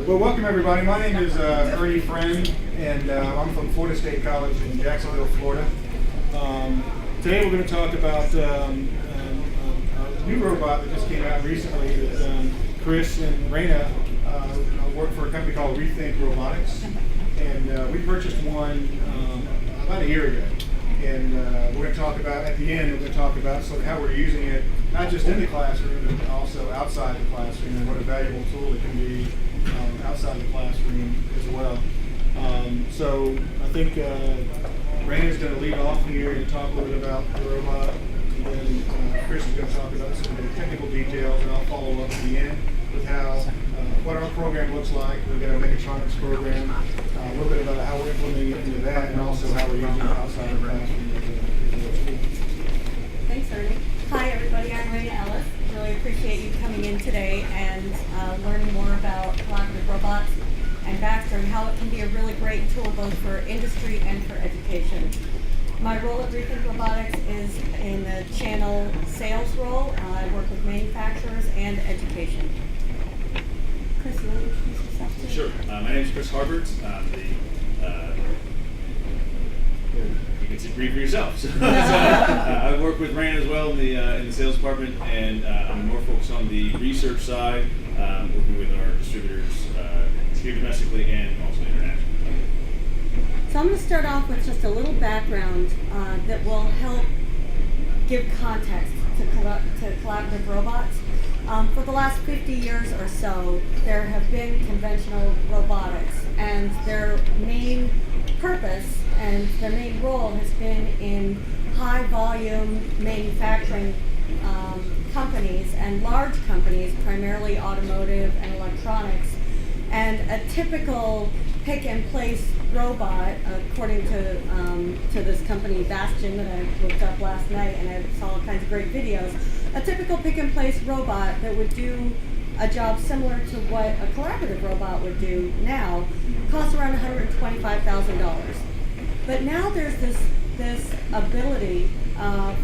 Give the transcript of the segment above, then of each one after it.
Well, welcome everybody. My name is Ernie Friend, and I'm from Florida State College in Jacksonville, Florida. Today we're going to talk about a new robot that just came out recently that Chris and Raina work for a company called Rethinking Robotics, and we purchased one about a year ago. And we're going to talk about, at the end, we're going to talk about sort of how we're using it, not just in the classroom, but also outside the classroom, and what a valuable tool it can be outside the classroom as well. So I think Raina's going to lead off here and talk a little bit about the robot, and then Chris is going to talk about some of the technical details, and I'll follow up at the end with how what our program looks like. We've got a mechatronics program, a little bit about how we're implementing it into that, and also how we're using it outside of the classroom. Thanks, Ernie. Hi, everybody. I'm Raina Ellis. Really appreciate you coming in today and learning more about collaborative robots and Baxter and how it can be a really great tool both for industry and for education. My role at Rethinking Robotics is in the channel sales role. I work with manufacturers and education. Chris, you want to introduce yourself too? Sure. My name is Chris Harbert. I'm you can read for yourself. So, I work with Raina as well in the sales department, and I'm more focused on the research side, working with our distributors here domestically and also internationally. So I'm going to start off with just a little background that will help give context to collaborative robots. For the last 50 years or so, there have been conventional robotics, and their main purpose and their main role has been in high volume manufacturing companies and large companies, primarily automotive and electronics. And a typical pick and place robot, according to this company Bastion that I looked up last night, and I saw all kinds of great videos, a typical pick and place robot that would do a job similar to what a collaborative robot would do now costs around $125,000. But now there's this ability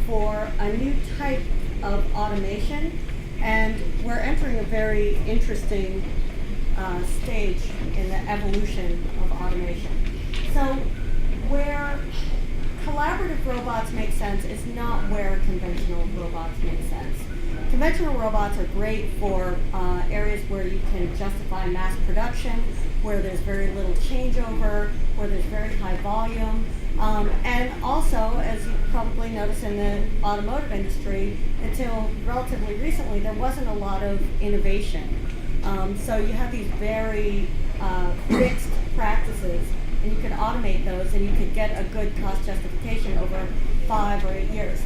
for a new type of automation, and we're entering a very interesting stage in the evolution of automation. So where collaborative robots make sense is not where conventional robots make sense. Conventional robots are great for areas where you can justify mass production, where there's very little changeover, where there's very high volume, and also, as you probably noticed in the automotive industry, until relatively recently, there wasn't a lot of innovation. So you have these very fixed practices, and you could automate those, and you could get a good cost justification over 5 or 8 years.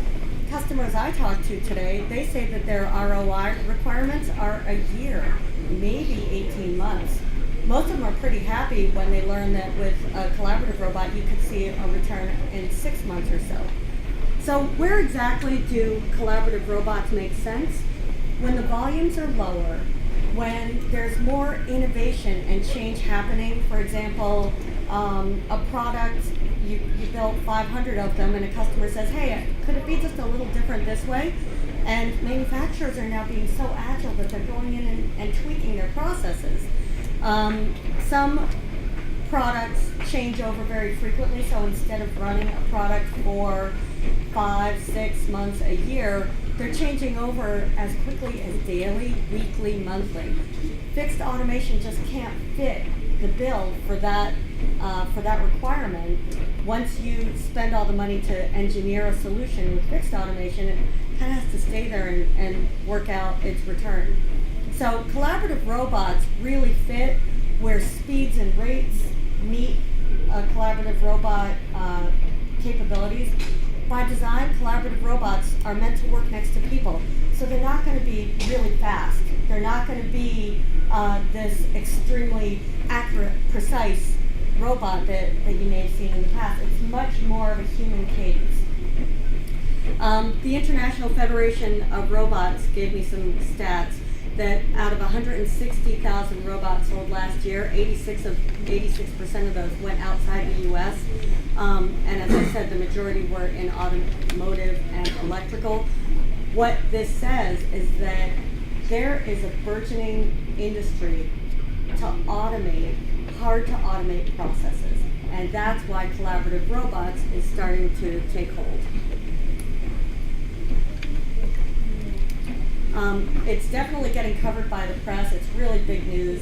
Customers I talked to today, they say that their ROI requirements are a year, maybe 18 months. Most of them are pretty happy when they learn that with a collaborative robot you could see a return in 6 months or so. So where exactly do collaborative robots make sense? When the volumes are lower, when there's more innovation and change happening. For example, a product, you built 500 of them and a customer says, hey, could it be just a little different this way? And manufacturers are now being so agile that they're going in and tweaking their processes. Some products change over very frequently, so instead of running a product for 5, 6 months, a year, they're changing over as quickly as daily, weekly, monthly. Fixed automation just can't fit the bill for that requirement. Once you spend all the money to engineer a solution with fixed automation, it kind of has to stay there and work out its return. So collaborative robots really fit where speeds and rates meet a collaborative robot capabilities. By design, collaborative robots are meant to work next to people, so they're not going to be really fast. They're not going to be this extremely accurate, precise robot that you may have seen in the past. It's much more of a human cadence. The International Federation of Robots gave me some stats that out of 160,000 robots sold last year, 86% of those went outside the U.S. And as I said, the majority were in automotive and electrical. What this says is that there is a burgeoning industry to automate hard to automate processes. And that's why collaborative robots is starting to take hold. It's definitely getting covered by the press. It's really big news.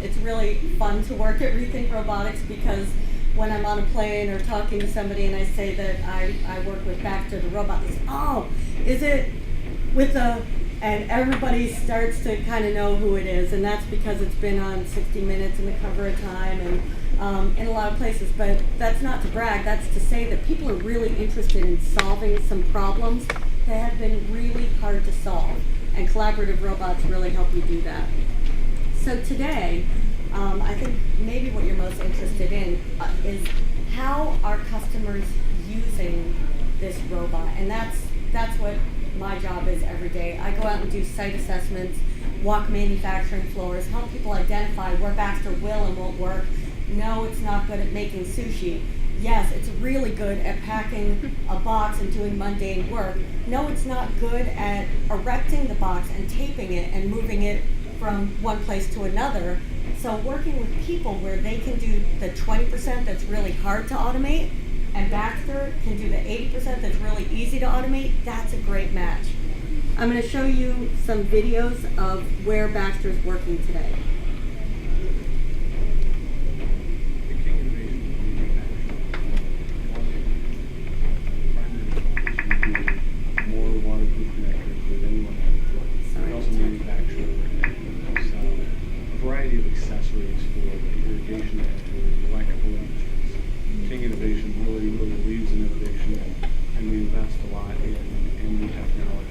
It's really fun to work at Rethink Robotics because when I'm on a plane or talking to somebody and I say that I work with Baxter the robot, they say, oh, is it with the, and everybody starts to kind of know who it is, and that's because it's been on 60 Minutes and the cover of Time and in a lot of places. But that's not to brag, that's to say that people are really interested in solving some problems that have been really hard to solve, and collaborative robots really help you do that. So today, I think maybe what you're most interested in is how are customers using this robot, and that's what my job is every day. I go out and do site assessments, walk manufacturing floors, help people identify where Baxter will and won't work. No, it's not good at making sushi. Yes, it's really good at packing a box and doing mundane work. No, it's not good at erecting the box and taping it and moving it from one place to another. So working with people where they can do the 20% that's really hard to automate, and Baxter can do the 80% that's really easy to automate, that's a great match. I'm going to show you some videos of where Baxter is working today. More waterproof connectors than anyone else. We also manufacture and sell a variety of accessories for the irrigation and electrical industries. King Innovation really believes in innovation, and we invest a lot in new technology.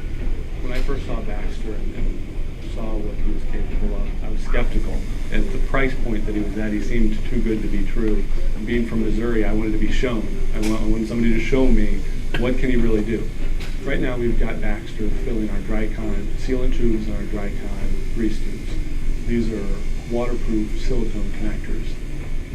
When I first saw Baxter and saw what he was capable of, I was skeptical. At the price point that he was at, he seemed too good to be true. And being from Missouri, I wanted to be shown. I wanted somebody to show me what can he really do. Right now we've got Baxter filling our dry con sealant tubes and our dry con grease tubes. These are waterproof silicone connectors.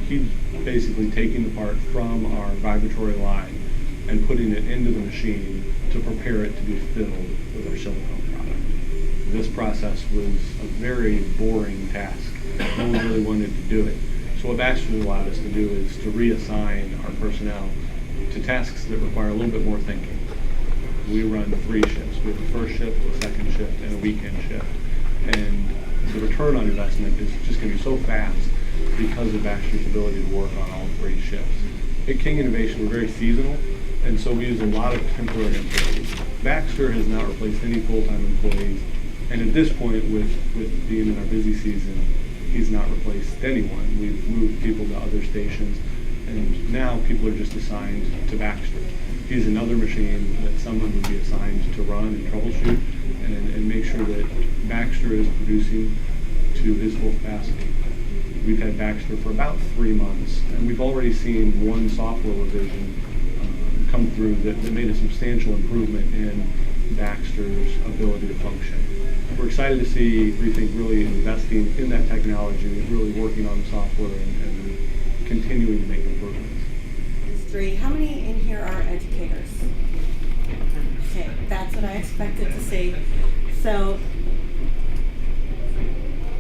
He's basically taking the part from our vibratory line and putting it into the machine to prepare it to be filled with our silicone product. This process was a very boring task. No one really wanted to do it. So what Baxter allowed us to do is to reassign our personnel to tasks that require a little bit more thinking. We run 3 shifts. We have a first shift, a second shift, and a weekend shift. And the return on investment is just going to be so fast because of Baxter's ability to work on all 3 shifts. At King Innovation, we're very seasonal, and so we use a lot of temporary employees. Baxter has not replaced any full-time employees, and at this point, with being in our busy season, he's not replaced anyone. We've moved people to other stations, and now people are just assigned to Baxter. He's another machine that someone would be assigned to run and troubleshoot and make sure that Baxter is producing to his full capacity. We've had Baxter for about 3 months, and we've already seen one software revision come through that made a substantial improvement in Baxter's ability to function. We're excited to see Rethink really investing in that technology, really working on the software and continuing to make improvements. 3. How many in here are educators? Okay, that's what I expected to see. So,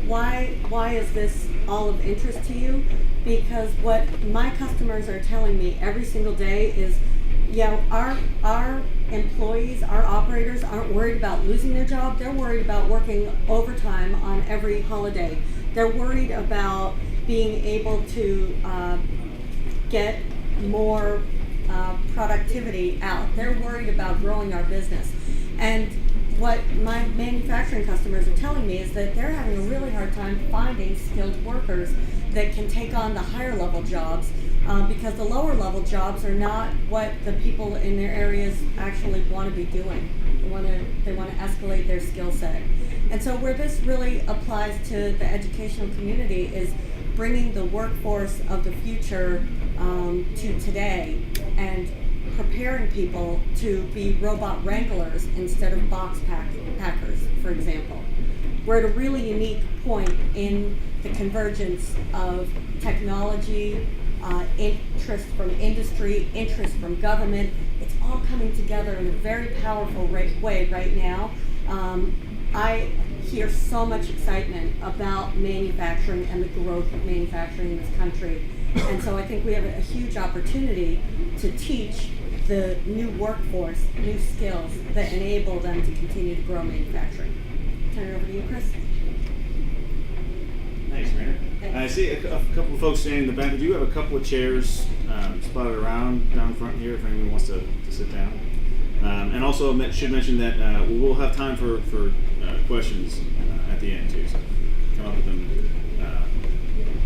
why is this all of interest to you? Because what my customers are telling me every single day is, our employees, our operators aren't worried about losing their job. They're worried about working overtime on every holiday. They're worried about being able to get more productivity out. They're worried about growing our business. And what my manufacturing customers are telling me is that they're having a really hard time finding skilled workers that can take on the higher level jobs because the lower level jobs are not what the people in their areas actually want to be doing. They want to escalate their skill set. And so where this really applies to the educational community is bringing the workforce of the future to today and preparing people to be robot wranglers instead of box packers, for example. We're at a really unique point in the convergence of technology, interest from industry, interest from government. It's all coming together in a very powerful way right now. I hear so much excitement about manufacturing and the growth of manufacturing in this country. And so I think we have a huge opportunity to teach the new workforce new skills that enable them to continue to grow manufacturing. Turn it over to you, Chris. Thanks, Rainer. Thanks. I see a couple of folks standing in the back. We do have a couple of chairs spotted around down front here if anyone wants to sit down. And also should mention that we'll have time for questions at the end too. So come up with them,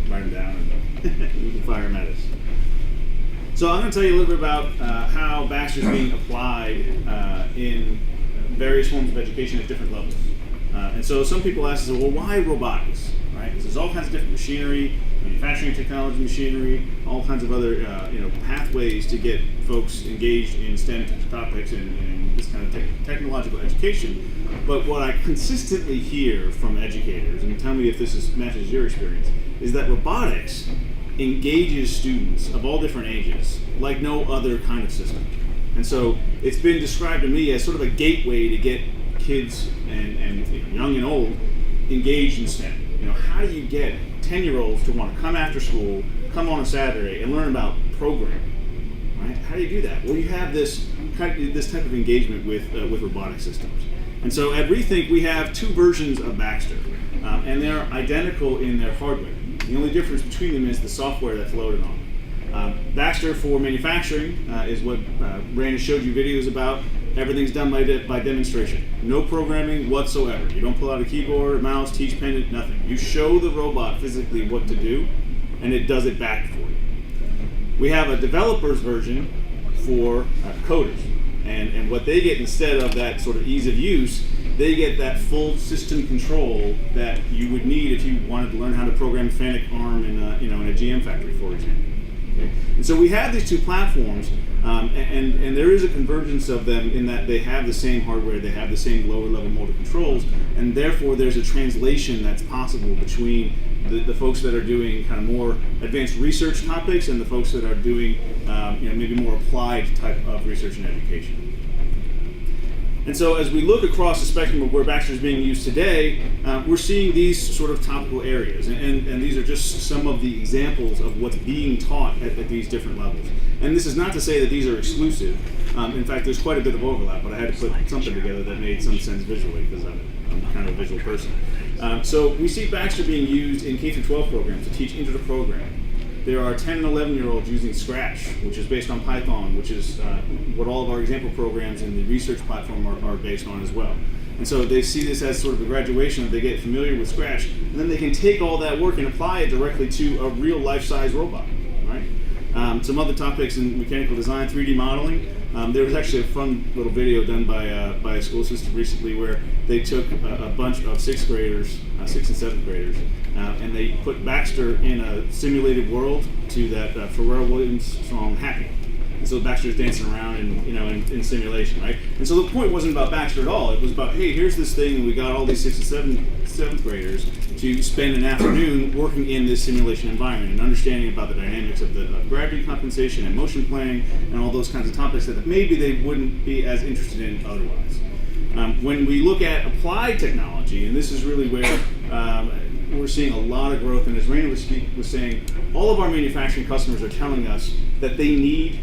write them down, and you can fire them at us. So I'm going to tell you a little bit about how Baxter is being applied in various forms of education at different levels. And so some people ask us, well, why robotics? Right? Because there's all kinds of different machinery, manufacturing technology machinery, all kinds of other pathways to get folks engaged in STEM topics and this kind of technological education. But what I consistently hear from educators, and tell me if this matches your experience, is that robotics engages students of all different ages like no other kind of system. And so it's been described to me as sort of a gateway to get kids and young and old engaged in STEM. How do you get 10-year-olds to want to come after school, come on a Saturday, and learn about programming? Right? How do you do that? Well, you have this type of engagement with robotic systems. And so at Rethink, we have two versions of Baxter, and they're identical in their hardware. The only difference between them is the software that's loaded on them. Baxter for manufacturing is what Brandon showed you videos about. Everything's done by demonstration. No programming whatsoever. You don't pull out a keyboard, a mouse, teach pen, nothing. You show the robot physically what to do, and it does it back for you. We have a developer's version for coders. And what they get instead of that sort of ease of use, they get that full system control that you would need if you wanted to learn how to program a Fanuc arm in a GM factory, for example. Okay? And so we have these two platforms, and there is a convergence of them in that they have the same hardware, they have the same lower level motor controls, and therefore there's a translation that's possible between the folks that are doing kind of more advanced research topics and the folks that are doing maybe more applied type of research and education. And so as we look across the spectrum of where Baxter is being used today, we're seeing these sort of topical areas. And these are just some of the examples of what's being taught at these different levels. And this is not to say that these are exclusive. In fact, there's quite a bit of overlap, but I had to put something together that made some sense visually because I'm kind of a visual person. So we see Baxter being used in K-12 programs to teach Intro to Programming. There are 10 and 11-year-olds using Scratch, which is based on Python, which is what all of our example programs in the research platform are based on as well. And so they see this as sort of a graduation, they get familiar with Scratch, and then they can take all that work and apply it directly to a real life-size robot, right? Some other topics in mechanical design, 3D modeling. There was actually a fun little video done by a school system recently where they took a bunch of 6th graders, 6th and 7th graders, and they put Baxter in a simulated world to that Pharrell Williams song "Happy." And so Baxter's dancing around in simulation, right? And so the point wasn't about Baxter at all. It was about, hey, here's this thing, and we got all these 6th and 7th graders to spend an afternoon working in this simulation environment and understanding about the dynamics of the gravity compensation and motion planning and all those kinds of topics that maybe they wouldn't be as interested in otherwise. When we look at applied technology, and this is really where we're seeing a lot of growth, and as Raina was saying, all of our manufacturing customers are telling us that they need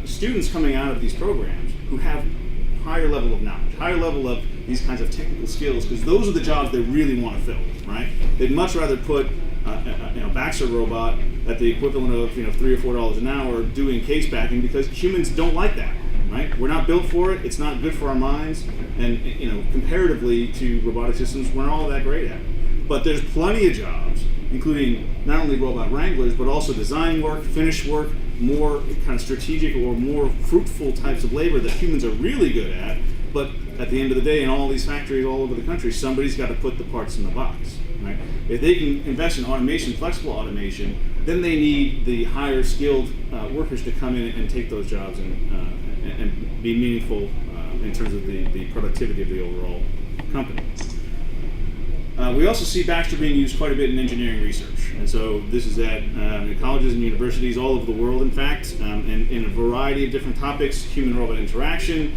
students coming out of these programs who have higher level of knowledge, higher level of these kinds of technical skills, because those are the jobs they really want to fill, right? They'd much rather put a Baxter robot at the equivalent of $3 or $4 an hour doing case packing, because humans don't like that, right? We're not built for it. It's not good for our minds, and comparatively to robotic systems, we're not all that great at it. But there's plenty of jobs, including not only robot wranglers, but also design work, finish work, more kind of strategic or more fruitful types of labor that humans are really good at. But at the end of the day, in all these factories all over the country, somebody's got to put the parts in the box, right? If they can invest in automation, flexible automation, then they need the higher skilled workers to come in and take those jobs and be meaningful in terms of the productivity of the overall company. We also see Baxter being used quite a bit in engineering research, and so this is at colleges and universities all over the world, in fact, and in a variety of different topics: human-robot interaction,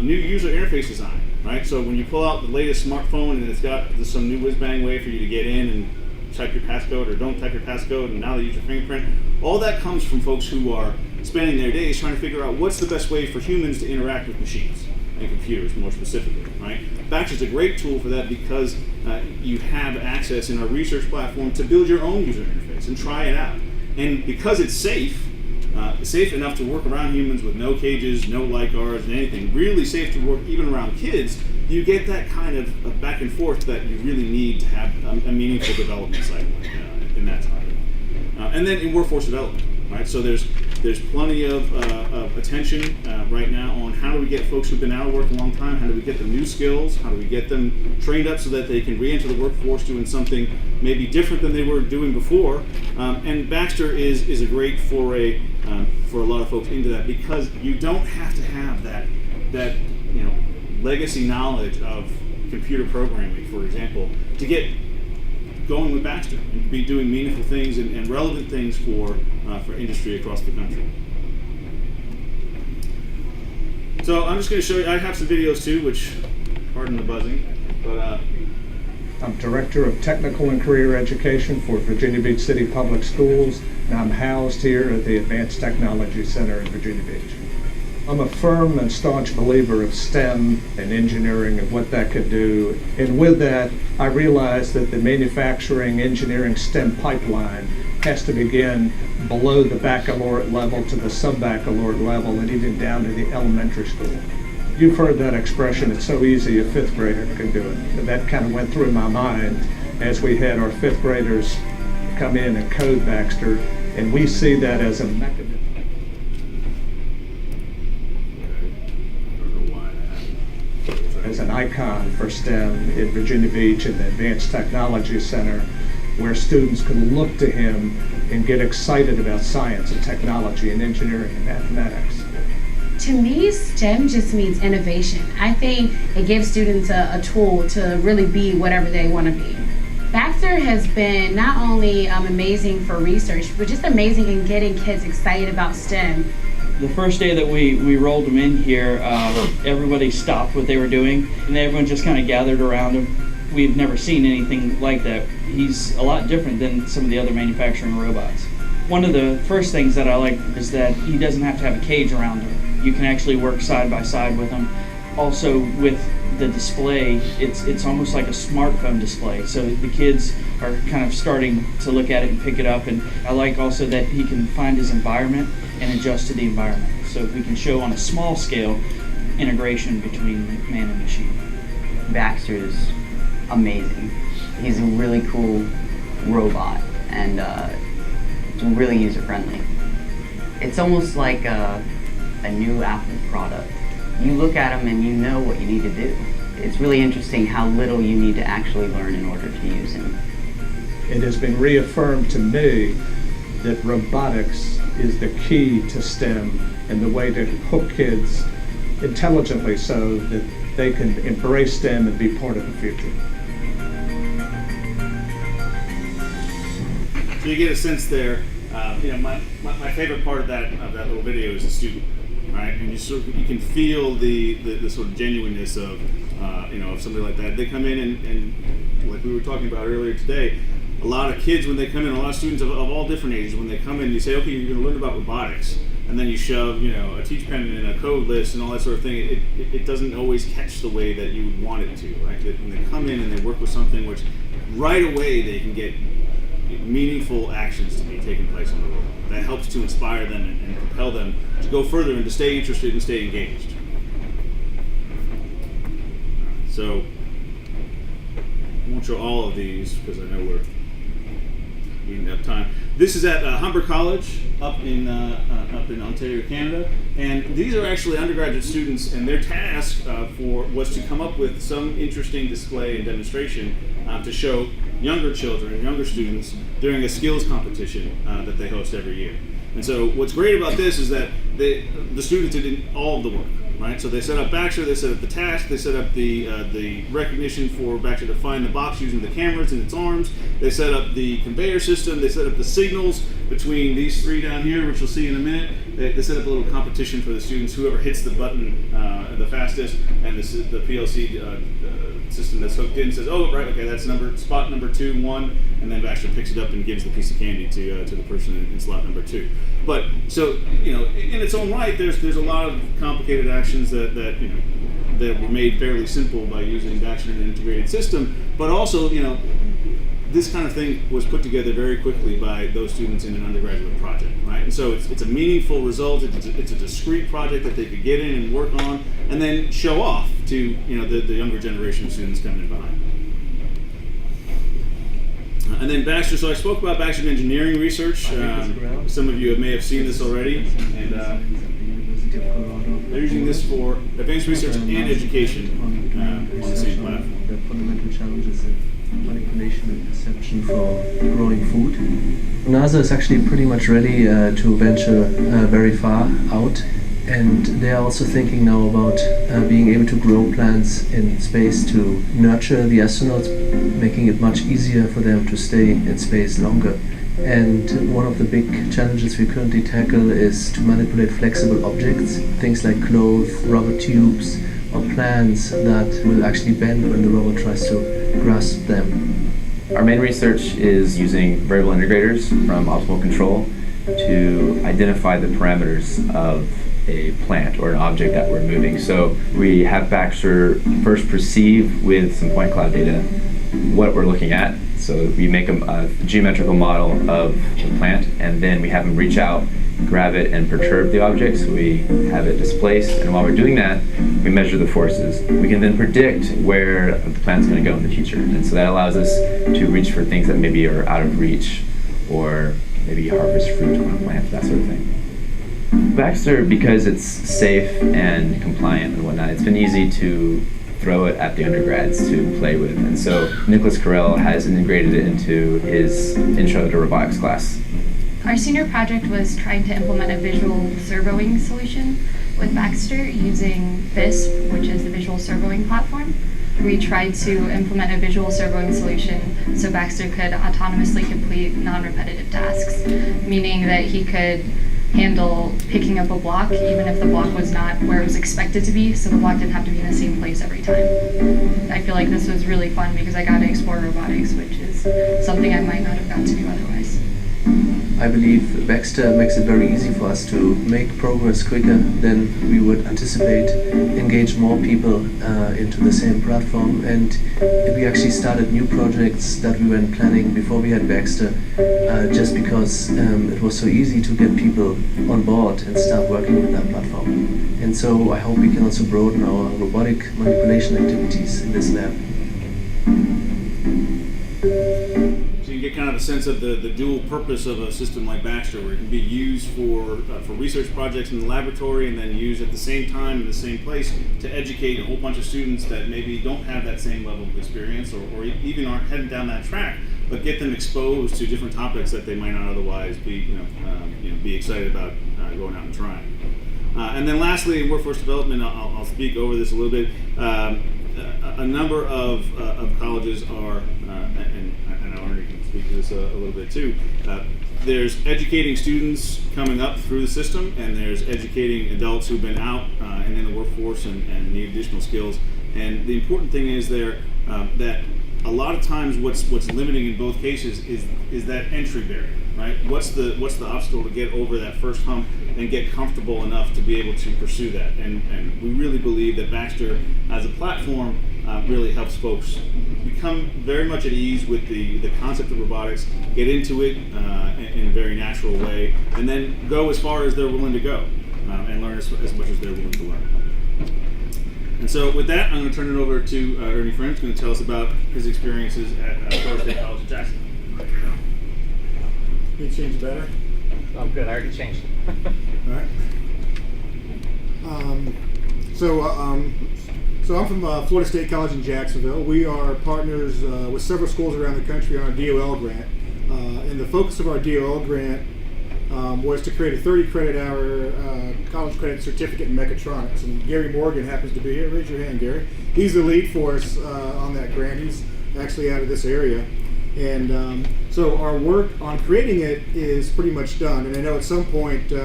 new user interface design. Right, so when you pull out the latest smartphone and it's got some new whiz-bang way for you to get in and type your passcode or don't type your passcode, and now they use your fingerprint, all that comes from folks who are spending their days trying to figure out what's the best way for humans to interact with machines and computers, more specifically. Right, Baxter's a great tool for that because you have access in our research platform to build your own user interface and try it out. And because it's safe enough to work around humans with no cages, no light guards, and anything, really safe to work even around kids, you get that kind of back and forth that you really need to have a meaningful development cycle in that time. And then in workforce development, right? So there's plenty of attention right now on how do we get folks who've been out of work a long time, how do we get them new skills, how do we get them trained up so that they can re-enter the workforce doing something maybe different than they were doing before. And Baxter is a great foray for a lot of folks into that, because you don't have to have that legacy knowledge of computer programming, for example, to get going with Baxter and be doing meaningful things and relevant things for industry across the country. So I'm just going to show you, I have some videos too, which, pardon the buzzing, but I'm Director of Technical and Career Education for Virginia Beach City Public Schools, and I'm housed here at the Advanced Technology Center in Virginia Beach. I'm a firm and staunch believer of STEM and engineering and what that could do. And with that, I realize that the manufacturing engineering STEM pipeline has to begin below the baccalaureate level to the sub-baccalaureate level and even down to the elementary school. You've heard that expression, it's so easy a fifth grader can do it. And that kind of went through my mind as we had our fifth graders come in and code Baxter, and we see that as a mechanism. As an icon for STEM in Virginia Beach and the Advanced Technology Center, where students can look to him and get excited about science and technology and engineering and mathematics. To me, STEM just means innovation. I think it gives students a tool to really be whatever they want to be. Baxter has been not only amazing for research, but just amazing in getting kids excited about STEM. The first day that we rolled him in here, everybody stopped what they were doing, and everyone just kind of gathered around him. We've never seen anything like that. He's a lot different than some of the other manufacturing robots. One of the first things that I like is that he doesn't have to have a cage around him. You can actually work side by side with him. Also, with the display, it's almost like a smartphone display. So the kids are kind of starting to look at it and pick it up. And I like also that he can find his environment and adjust to the environment. So we can show on a small scale integration between man and machine. Baxter is amazing. He's a really cool robot and really user-friendly. It's almost like a new Apple product. You look at him and you know what you need to do. It's really interesting how little you need to actually learn in order to use him. It has been reaffirmed to me that robotics is the key to STEM and the way to hook kids intelligently so that they can embrace STEM and be part of the future. So you get a sense there. My favorite part of that little video is the student, right? And you can feel the sort of genuineness of of somebody like that. They come in and like we were talking about earlier today, a lot of kids when they come in, a lot of students of all different ages, when they come in, you say, okay, you're going to learn about robotics, and then you shove a teach pen and a code list and all that sort of thing. It doesn't always catch the way that you would want it to, right? When they come in and they work with something which right away they can get meaningful actions to be taking place on the road. That helps to inspire them and propel them to go further and to stay interested and stay engaged. So I won't show all of these because I know we're eating up time. This is at Humber College up in Ontario, Canada, and these are actually undergraduate students, and their task was to come up with some interesting display and demonstration to show younger children, younger students during a skills competition that they host every year. And so what's great about this is that the students did all of the work. right? So they set up Baxter, they set up the task, they set up the recognition for Baxter to find the box using the cameras in its arms. They set up the conveyor system. They set up the signals between these three down here, which you'll see in a minute. They set up a little competition for the students. Whoever hits the button the fastest, and the PLC system that's hooked in says, "Oh, right, okay, that's spot number 2, 1," and then Baxter picks it up and gives the piece of candy to the person in slot number 2. But so in its own right, there's a lot of complicated actions that were made fairly simple by using Baxter in an integrated system. But also, this kind of thing was put together very quickly by those students in an undergraduate project, right? And so it's a meaningful result. It's a discrete project that they could get in and work on, and then show off to the younger generation of students coming in behind. And then Baxter. So I spoke about Baxter engineering research. Some of you may have seen this already, and they're using this for advanced research and education on the same platform. The fundamental challenges in manipulation and perception for growing food. NASA is actually pretty much ready to venture very far out, and they are also thinking now about being able to grow plants in space to nurture the astronauts, making it much easier for them to stay in space longer. And one of the big challenges we currently tackle is to manipulate flexible objects, things like clothes, rubber tubes, or plants that will actually bend when the robot tries to grasp them. Our main research is using variable integrators from optimal control to identify the parameters of a plant or an object that we're moving. So we have Baxter first perceive with some point cloud data what we're looking at. So we make a geometrical model of the plant, and then we have them reach out, grab it, and perturb the object. So we have it displaced, and while we're doing that, we measure the forces. We can then predict where the plant's going to go in the future, and so that allows us to reach for things that maybe are out of reach, or maybe harvest fruit on a plant, that sort of thing. Baxter, because it's safe and compliant and whatnot, it's been easy to throw it at the undergrads to play with. And so Nicholas Carell has integrated it into his Intro to Robotics class. Our senior project was trying to implement a visual servoing solution with Baxter using VISP, which is the visual servoing platform. We tried to implement a visual servoing solution so Baxter could autonomously complete non-repetitive tasks, meaning that he could handle picking up a block even if the block was not where it was expected to be, so the block didn't have to be in the same place every time. I feel like this was really fun because I got to explore robotics, which is something I might not have got to do otherwise. I believe Baxter makes it very easy for us to make progress quicker than we would anticipate, engage more people into the same platform, and we actually started new projects that we weren't planning before we had Baxter, just because it was so easy to get people on board and start working with that platform. And so I hope we can also broaden our robotic manipulation activities in this lab. You get kind of a sense of the dual purpose of a system like Baxter, where it can be used for research projects in the laboratory, and then used at the same time in the same place to educate a whole bunch of students that maybe don't have that same level of experience, or even aren't heading down that track, but get them exposed to different topics that they might not otherwise be excited about going out and trying. And then lastly, in workforce development, I'll speak over this a little bit. A number of colleges are, and I already can speak to this a little bit too, there's educating students coming up through the system, and there's educating adults who've been out and in the workforce and need additional skills. And the important thing is there that a lot of times what's limiting in both cases is that entry barrier, right? What's the obstacle to get over that first hump and get comfortable enough to be able to pursue that? And we really believe that Baxter as a platform really helps folks become very much at ease with the concept of robotics, get into it in a very natural way, and then go as far as they're willing to go and learn as much as they're willing to learn. And so with that, I'm going to turn it over to Ernie Friend, who's going to tell us about his experiences at Florida State College in Jackson. Can you change better? I'm good. I already changed it. All right. So I'm from Florida State College in Jacksonville. We are partners with several schools around the country on our DOL grant. And the focus of our DOL grant was to create a 30 credit hour college credit certificate in mechatronics. And Gary Morgan happens to be here. Raise your hand, Gary. He's the lead for us on that grant. He's actually out of this area. And so our work on creating it is pretty much done. And I know at some point, I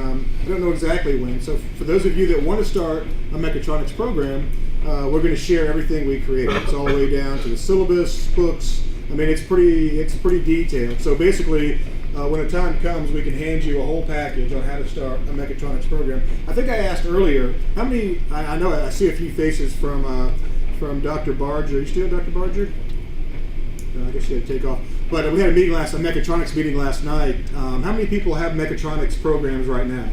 don't know exactly when. So for those of you that want to start a mechatronics program, we're going to share everything we created. It's all the way down to the syllabus, books. I mean, it's pretty detailed. So basically, when the time comes, we can hand you a whole package on how to start a mechatronics program. I think I asked earlier, how many, I know I see a few faces from Dr. Barger. You still Dr. Barger? I guess you had to take off. But we had a mechatronics meeting last night. How many people have mechatronics programs right now?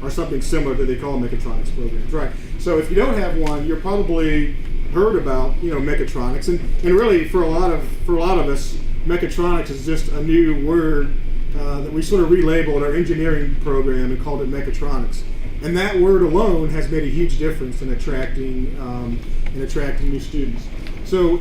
Or something similar that they call mechatronics programs, right? So if you don't have one, you're probably heard about, mechatronics. And really, for a lot of us, mechatronics is just a new word that we sort of relabeled our engineering program and called it mechatronics. And that word alone has made a huge difference in attracting new students. So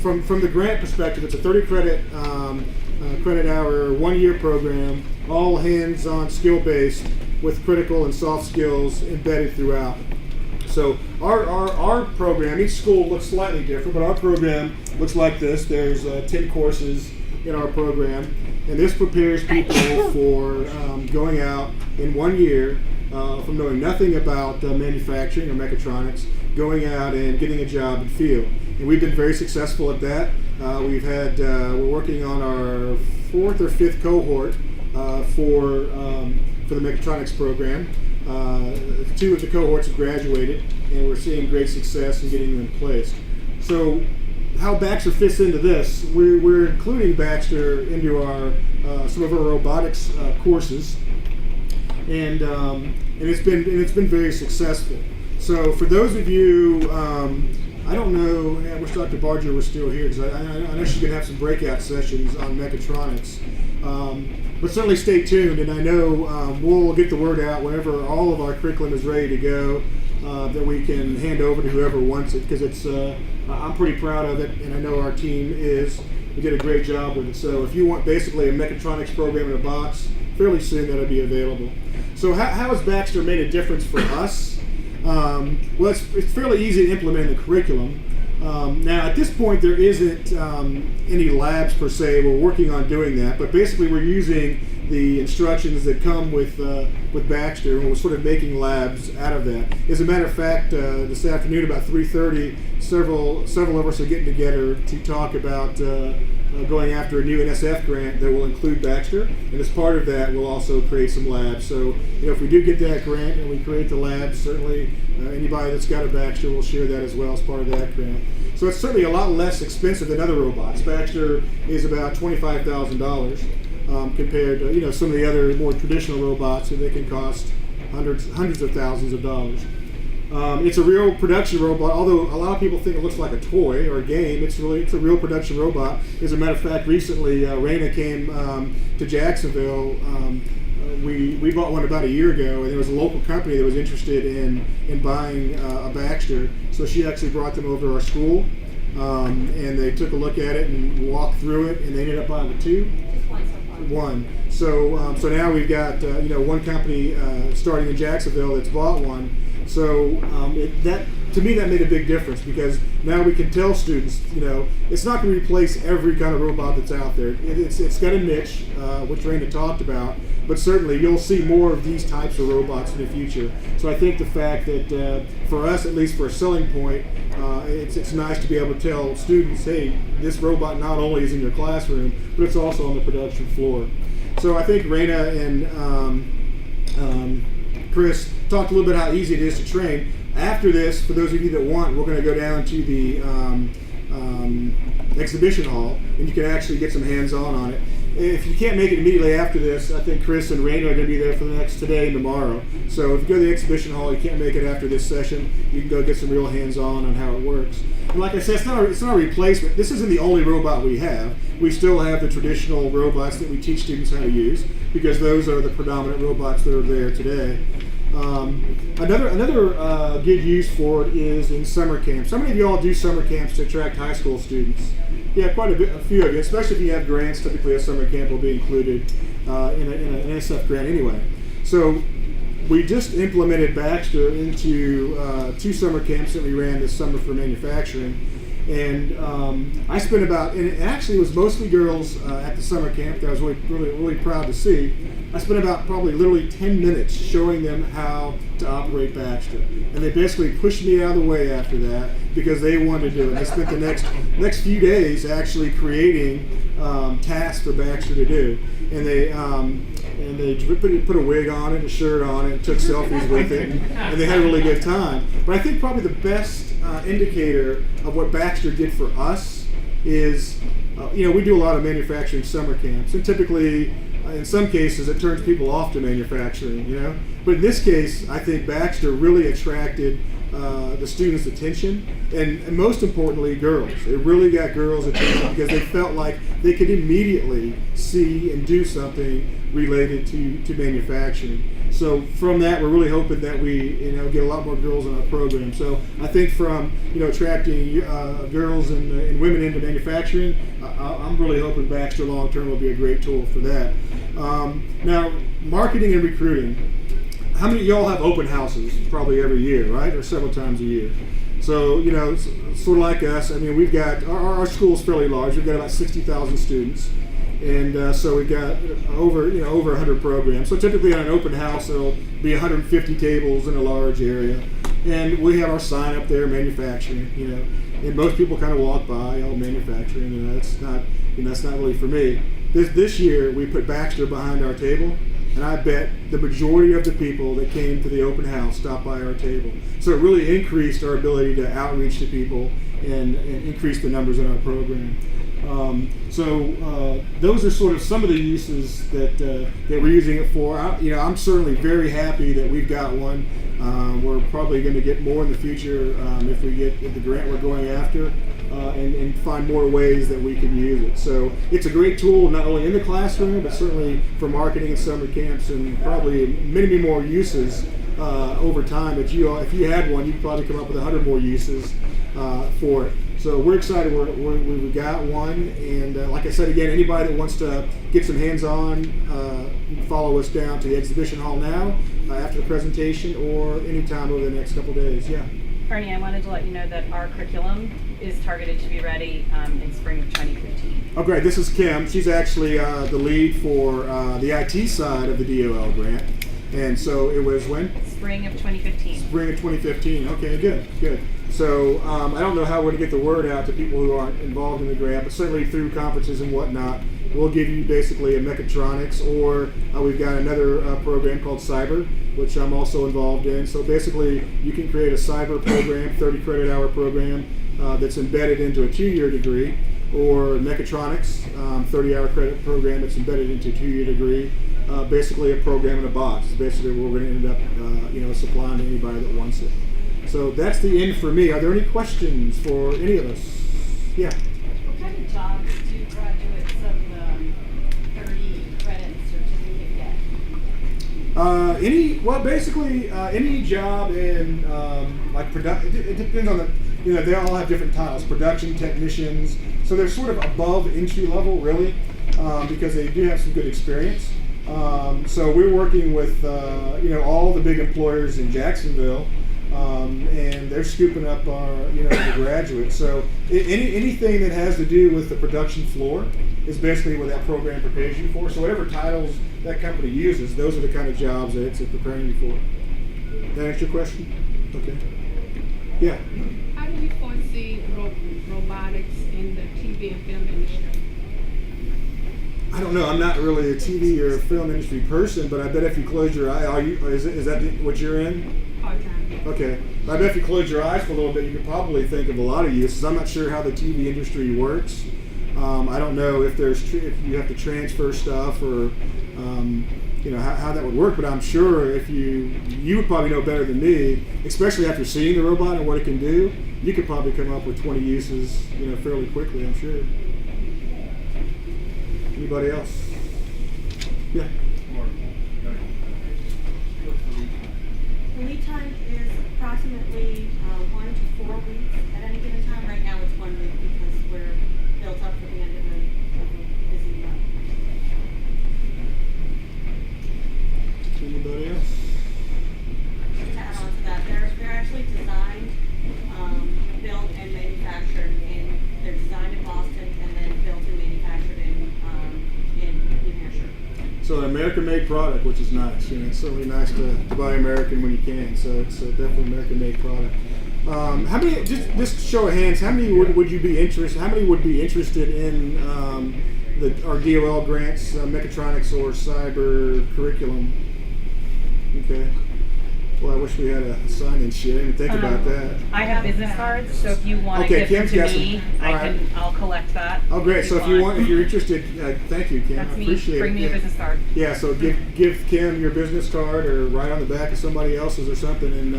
from the grant perspective, it's a 30 credit hour, 1 year program, all hands-on skill-based with critical and soft skills embedded throughout. So our program, each school looks slightly different, but our program looks like this. There's 10 courses in our program, and this prepares people for going out in 1 year from knowing nothing about manufacturing or mechatronics, going out and getting a job in the field. And we've been very successful at that. We're working on our 4th or 5th cohort for the mechatronics program. 2 of the cohorts have graduated, and we're seeing great success in getting them placed. So how Baxter fits into this, we're including Baxter into our some of our robotics courses, and it's been very successful. So for those of you, I don't know, I wish Dr. Barger was still here, because I know she's going to have some breakout sessions on mechatronics. But certainly stay tuned, and I know we'll get the word out whenever all of our curriculum is ready to go, that we can hand over to whoever wants it, because I'm pretty proud of it, and I know our team is. We did a great job with it. So if you want basically a mechatronics program in a box, fairly soon that'll be available. So how has Baxter made a difference for us? Well, it's fairly easy to implement the curriculum. Now, at this point, there isn't any labs per se. We're working on doing that, but basically, we're using the instructions that come with Baxter, and we're sort of making labs out of that. As a matter of fact, this afternoon about 3:30, several of us are getting together to talk about going after a new NSF grant that will include Baxter, and as part of that, we'll also create some labs. So, if we do get that grant and we create the labs, certainly anybody that's got a Baxter will share that as well as part of that grant. So it's certainly a lot less expensive than other robots. Baxter is about $25,000 compared to some of the other more traditional robots, so they can cost hundreds of thousands of dollars. It's a real production robot, although a lot of people think it looks like a toy or a game. It's a real production robot. As a matter of fact, recently Raina came to Jacksonville. We bought one about a year ago, and there was a local company that was interested in buying a Baxter. So she actually brought them over to our school, and they took a look at it and walked through it, and they ended up buying the 2. One. So now we've got one company starting in Jacksonville that's bought one. So to me that made a big difference, because now we can tell students, it's not going to replace every kind of robot that's out there. It's got a niche, which Raina talked about, but certainly you'll see more of these types of robots in the future. So I think the fact that for us, at least for a selling point, it's nice to be able to tell students, hey, this robot not only is in your classroom, but it's also on the production floor. So I think Raina and Chris talked a little bit how easy it is to train. After this, for those of you that want, we're going to go down to the exhibition hall, and you can actually get some hands-on on it. If you can't make it immediately after this, I think Chris and Raina are going to be there for the next today and tomorrow. So if you go to the exhibition hall, you can't make it after this session, you can go get some real hands-on how it works. And like I said, it's not a replacement. This isn't the only robot we have. We still have the traditional robots that we teach students how to use, because those are the predominant robots that are there today. Another good use for it is in summer camps. How many of you all do summer camps to attract high school students? Yeah, quite a few of you, especially if you have grants. Typically a summer camp will be included. in an NSF grant anyway. So we just implemented Baxter into 2 summer camps that we ran this summer for manufacturing. And I spent and it actually was mostly girls at the summer camp that I was really proud to see. I spent about probably literally 10 minutes showing them how to operate Baxter. And they basically pushed me out of the way after that because they wanted to do it. They spent the next few days actually creating tasks for Baxter to do. And they put a wig on it, a shirt on it, and took selfies with it, and they had a really good time. But I think probably the best indicator of what Baxter did for us is, we do a lot of manufacturing summer camps, and typically, in some cases, it turns people off to manufacturing, But in this case, I think Baxter really attracted the students' attention, and most importantly, girls. It really got girls' attention because they felt like they could immediately see and do something related to manufacturing. So from that, we're really hoping that we get a lot more girls in our program. So I think from attracting girls and women into manufacturing, I'm really hoping Baxter long term will be a great tool for that. Now, marketing and recruiting. How many of y'all have open houses probably every year, right? Or several times a year? So, sort of like us, we've got, our school's fairly large. We've got about 60,000 students. And so we've got over 100 programs. So typically on an open house, there'll be 150 tables in a large area. And we have our sign up there, manufacturing, and most people kind of walk by, manufacturing, that's not really for me. This year, we put Baxter behind our table. And I bet the majority of the people that came to the open house stopped by our table. So it really increased our ability to outreach to people and increase the numbers in our program. So those are sort of some of the uses that we're using it for. I'm certainly very happy that we've got one. We're probably going to get more in the future if we get the grant we're going after. And find more ways that we can use it. So it's a great tool not only in the classroom, but certainly for marketing and summer camps, and probably many more uses over time. If you had one, you'd probably come up with 100 more uses for it. So we're excited. We've got one, and like I said again, anybody that wants to get some hands-on, follow us down to the exhibition hall now after the presentation, or anytime over the next couple days. Yeah. Bernie, I wanted to let you know that our curriculum is targeted to be ready in spring of 2015. Oh, great. This is Kim. She's actually the lead for the IT side of the DOL grant. And so it was when? Spring of 2015. Spring of 2015. Okay, good. So I don't know how we're going to get the word out to people who aren't involved in the grant, but certainly through conferences and whatnot, we'll give you basically a mechatronics, or we've got another program called Cyber, which I'm also involved in. So basically, you can create a cyber program, 30 credit hour program that's embedded into a 2-year degree, or mechatronics, 30-hour credit program that's embedded into a 2-year degree. Basically a program in a box. Basically, we're going to end up supplying to anybody that wants it. So that's the end for me. Are there any questions for any of us? Yeah. What kind of jobs do graduates of the 30 credit certificate get? Basically any job in like production. It depends on they all have different titles. Production technicians. So they're sort of above entry level, really, because they do have some good experience. So we're working with all the big employers in Jacksonville, and they're scooping up our the graduates. So anything that has to do with the production floor is basically what that program prepares you for. So whatever titles that company uses, those are the kind of jobs that it's preparing you for. That answer your question? Okay. Yeah. How do you foresee robotics in the TV and film industry? I don't know. I'm not really a TV or film industry person, but I bet if you close your eye, is that what you're in? Part-time. Okay. I bet if you close your eyes for a little bit, you could probably think of a lot of uses. I'm not sure how the TV industry works. I don't know if if you have to transfer stuff or how that would work, but I'm sure if you would probably know better than me, especially after seeing the robot and what it can do. You could probably come up with 20 uses, fairly quickly, I'm sure. Anybody else? Yeah. The lead time is approximately 1 to 4 weeks at any given time. Right now it's 1 week because we're built up for the end of the busy month. American-made product, which is nice. You know, it's certainly nice to buy American when you can. So it's definitely American-made product. How many? Just show of hands. How many would you be interested? How many would be interested in our DOL grants, mechatronics or cyber curriculum? Okay. Well, I wish we had a sign-in sheet. I didn't even think about that. I have business cards, so if you want to give them to me, I'll collect that. Oh, great! So if you're interested, thank you, Kim. That's I me. appreciate Bring it. me a business card. Yeah. So give Kim your business card, or write on the back of somebody else's or something, and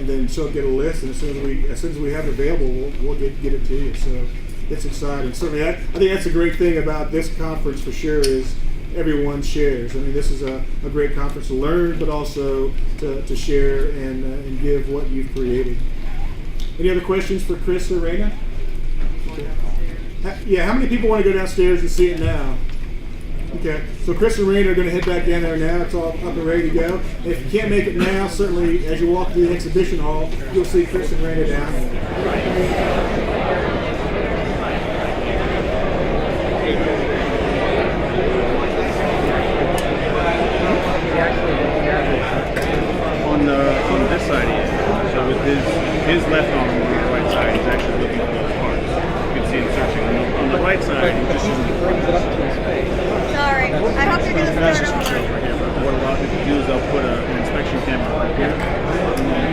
then she'll get a list. And as soon as we have it available, we'll get it to you. So it's exciting. Certainly, I think that's a great thing about this conference for sure is everyone shares. I mean, this is a great conference to learn, but also to share and give what you've created. Any other questions for Chris or Raina? Okay. Yeah, how many people want to go downstairs and see it now? Okay, so Chris and Raina are going to head back down there now. It's all up and ready to go. And if you can't make it now, certainly as you walk through the exhibition hall, you'll see Chris and Raina down there. On this side here. So with his left arm on the right side, he's actually looking for those parts. You can see him searching. On the right side, he's just using Sorry, I hope you're going to that's start just a over. trick right here. But what a lot of people do is they'll put an inspection camera right here. And then